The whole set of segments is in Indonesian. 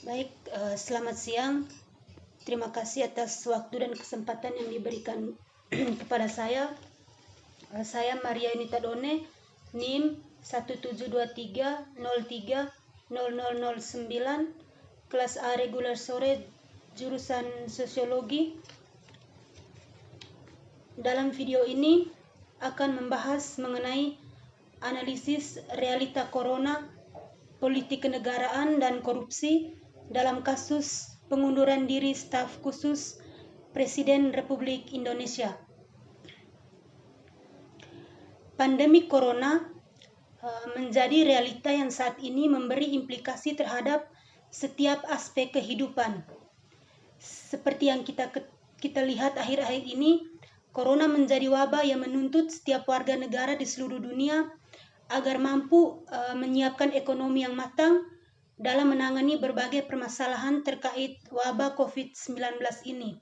Baik, selamat siang. Terima kasih atas waktu dan kesempatan yang diberikan kepada saya. Saya Maria Yunita Done, NIM 1723030009, kelas A reguler sore, jurusan Sosiologi. Dalam video ini akan membahas mengenai analisis realita corona, politik kenegaraan dan korupsi dalam kasus pengunduran diri staf khusus Presiden Republik Indonesia. Pandemi corona menjadi realita yang saat ini memberi implikasi terhadap setiap aspek kehidupan. Seperti yang kita lihat akhir-akhir ini, corona menjadi wabah yang menuntut setiap warga negara di seluruh dunia agar mampu menyiapkan ekonomi yang matang dalam menangani berbagai permasalahan terkait wabah COVID-19 ini.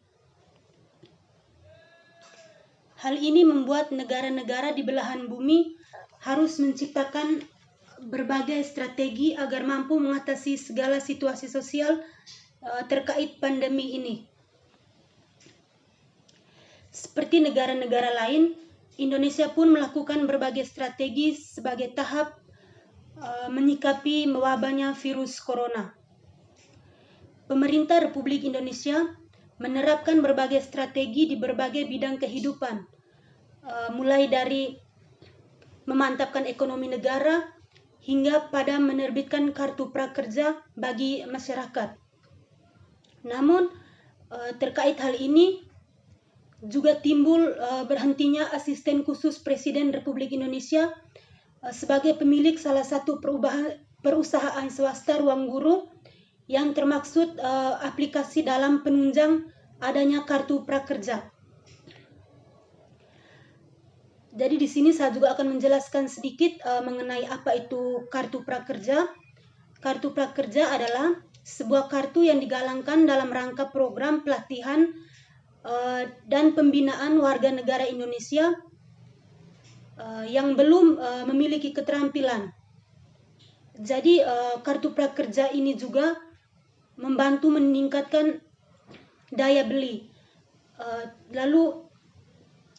Hal ini membuat negara-negara di belahan bumi harus menciptakan berbagai strategi agar mampu mengatasi segala situasi sosial terkait pandemi ini. Seperti negara-negara lain, Indonesia pun melakukan berbagai strategi sebagai tahap menyikapi mewabahnya virus corona. Pemerintah Republik Indonesia menerapkan berbagai strategi di berbagai bidang kehidupan, mulai dari memantapkan ekonomi negara hingga pada menerbitkan kartu prakerja bagi masyarakat. Namun terkait hal ini juga timbul berhentinya asisten khusus Presiden Republik Indonesia sebagai pemilik salah satu perusahaan swasta ruang guru yang termaksud aplikasi dalam penunjang adanya kartu prakerja. Jadi di sini saya juga akan menjelaskan sedikit mengenai apa itu kartu prakerja. Kartu prakerja adalah sebuah kartu yang digalangkan dalam rangka program pelatihan dan pembinaan warga negara Indonesia yang belum memiliki keterampilan. Jadi kartu prakerja ini juga membantu meningkatkan daya beli, lalu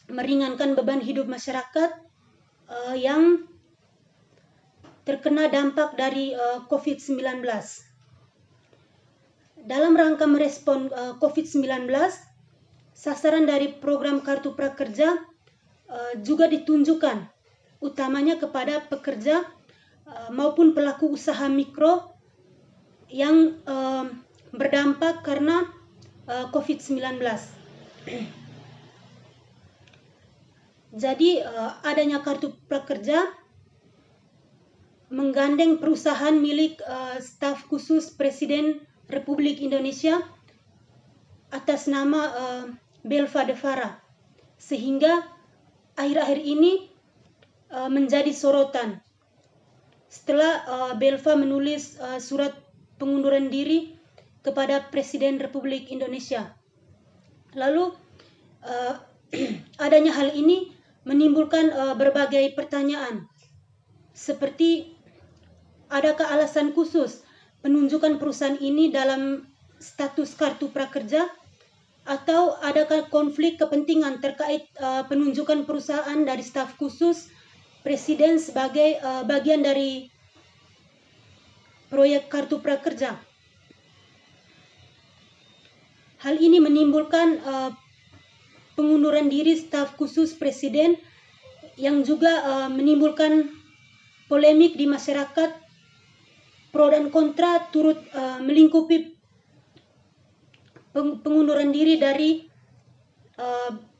meringankan beban hidup masyarakat yang terkena dampak dari COVID-19. Dalam rangka merespon COVID-19, sasaran dari program kartu prakerja juga ditunjukkan utamanya kepada pekerja maupun pelaku usaha mikro yang berdampak karena COVID-19. Jadi adanya kartu prakerja menggandeng perusahaan milik staf khusus Presiden Republik Indonesia atas nama Belva Devara, sehingga akhir-akhir ini menjadi sorotan setelah Belva menulis surat pengunduran diri kepada Presiden Republik Indonesia. Lalu adanya hal ini menimbulkan berbagai pertanyaan, seperti adakah alasan khusus penunjukan perusahaan ini dalam status kartu prakerja, atau adakah konflik kepentingan terkait penunjukan perusahaan dari staf khusus Presiden sebagai bagian dari proyek kartu prakerja. Hal ini menimbulkan pengunduran diri staf khusus Presiden yang juga menimbulkan polemik di masyarakat. Pro dan kontra turut melingkupi pengunduran diri dari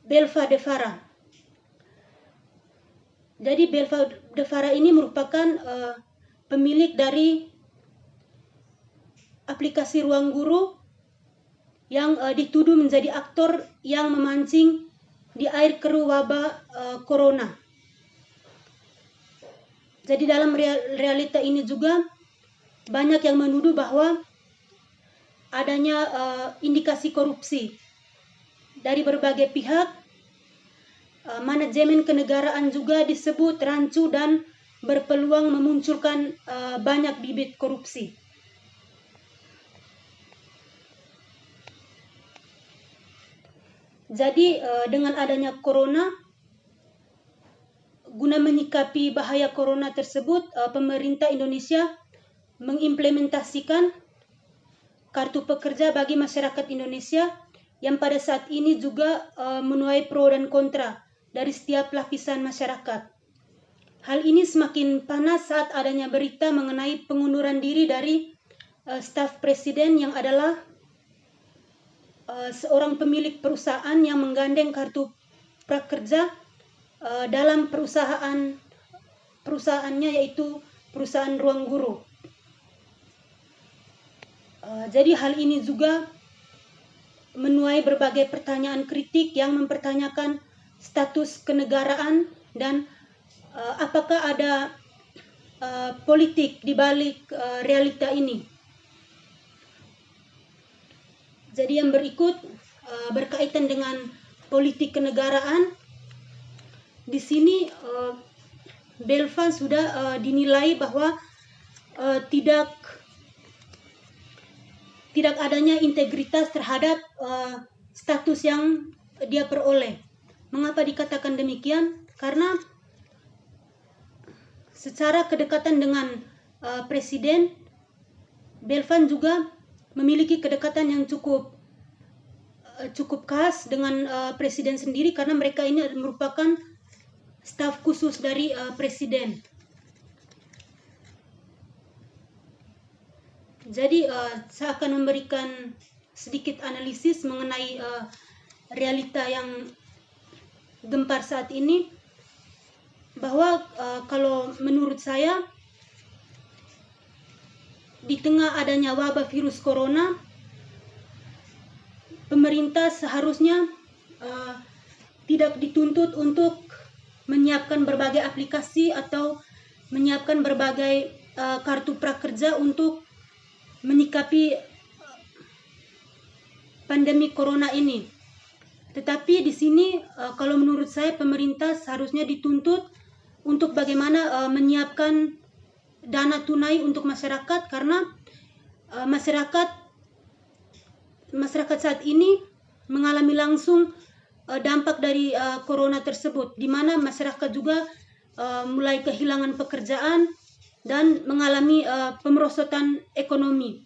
Belva Devara. Jadi Belva Devara ini merupakan pemilik dari aplikasi ruang guru yang dituduh menjadi aktor yang memancing di air keruh wabah corona. Jadi dalam realita ini juga banyak yang menuduh bahwa adanya indikasi korupsi dari berbagai pihak. Manajemen kenegaraan juga disebut rancu dan berpeluang memunculkan banyak bibit korupsi. Jadi dengan adanya corona, guna menyikapi bahaya corona tersebut, pemerintah Indonesia mengimplementasikan kartu pekerja bagi masyarakat Indonesia yang pada saat ini juga menuai pro dan kontra dari setiap lapisan masyarakat. Hal ini semakin panas saat adanya berita mengenai pengunduran diri dari staf presiden yang adalah seorang pemilik perusahaan yang menggandeng kartu prakerja dalam perusahaannya, yaitu perusahaan Ruang Guru. Jadi hal ini juga menuai berbagai pertanyaan kritik yang mempertanyakan status kenegaraan dan apakah ada politik di balik realita ini. Jadi yang berikut berkaitan dengan politik kenegaraan. Di sini Belva sudah dinilai bahwa tidak adanya integritas terhadap status yang dia peroleh. Mengapa dikatakan demikian? Karena secara kedekatan dengan Presiden, Belvan juga memiliki kedekatan yang cukup khas dengan Presiden sendiri, karena mereka ini merupakan staf khusus dari Presiden. Jadi saya akan memberikan sedikit analisis mengenai realita yang gempar saat ini, bahwa kalau menurut saya di tengah adanya wabah virus corona, pemerintah seharusnya tidak dituntut untuk menyiapkan berbagai aplikasi atau menyiapkan berbagai kartu prakerja untuk menyikapi pandemi corona ini. Tetapi di sini kalau menurut saya pemerintah seharusnya dituntut untuk bagaimana menyiapkan dana tunai untuk masyarakat, karena masyarakat saat ini mengalami langsung dampak dari corona tersebut, di mana masyarakat juga mulai kehilangan pekerjaan dan mengalami pemerosotan ekonomi.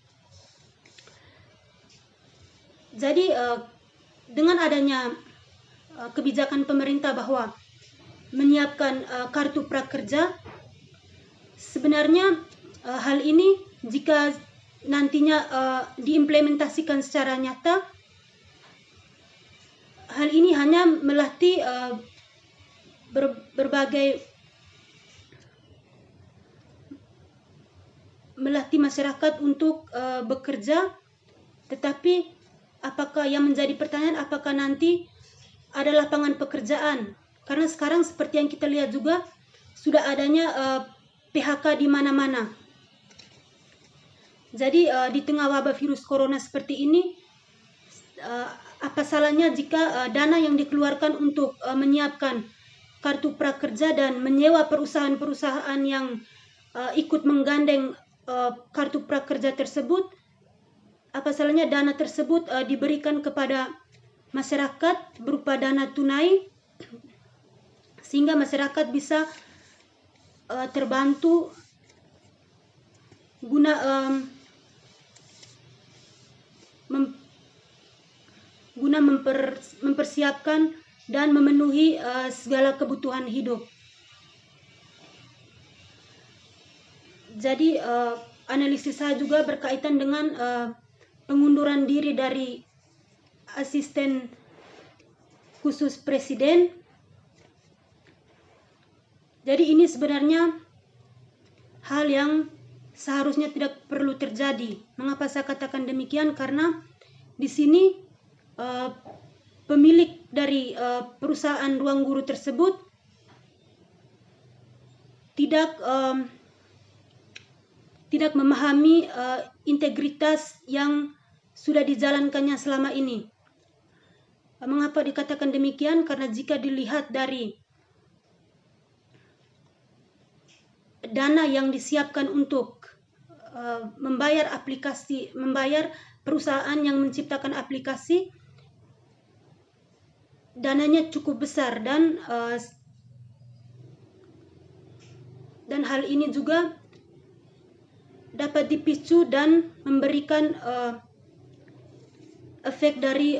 Jadi dengan adanya kebijakan pemerintah bahwa menyiapkan kartu prakerja, sebenarnya hal ini jika nantinya diimplementasikan secara nyata, hal ini hanya melatih melatih masyarakat untuk bekerja, tetapi apakah yang menjadi pertanyaan, apakah nanti ada lapangan pekerjaan? Karena sekarang seperti yang kita lihat juga sudah adanya PHK di mana-mana. Jadi di tengah wabah virus corona seperti ini, apa salahnya jika dana yang dikeluarkan untuk menyiapkan kartu prakerja dan menyewa perusahaan-perusahaan yang ikut menggandeng kartu prakerja tersebut, apa salahnya dana tersebut diberikan kepada masyarakat berupa dana tunai, sehingga masyarakat bisa terbantu guna mempersiapkan dan memenuhi segala kebutuhan hidup. Jadi analisis saya juga berkaitan dengan pengunduran diri dari asisten khusus Presiden. Jadi ini sebenarnya hal yang seharusnya tidak perlu terjadi. Mengapa saya katakan demikian? Karena di sini pemilik dari perusahaan Ruang Guru tersebut tidak memahami integritas yang sudah dijalankannya selama ini. Mengapa dikatakan demikian? Karena jika dilihat dari dana yang disiapkan untuk membayar perusahaan yang menciptakan aplikasi, dananya cukup besar, dan hal ini juga dapat dipicu dan memberikan efek dari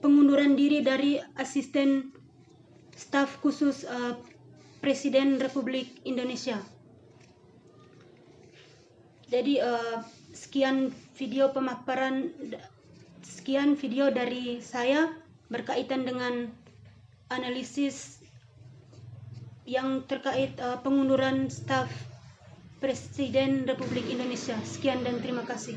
pengunduran diri dari asisten staf khusus Presiden Republik Indonesia. Jadi sekian video dari saya berkaitan dengan analisis yang terkait pengunduran staf Presiden Republik Indonesia. Sekian dan terima kasih.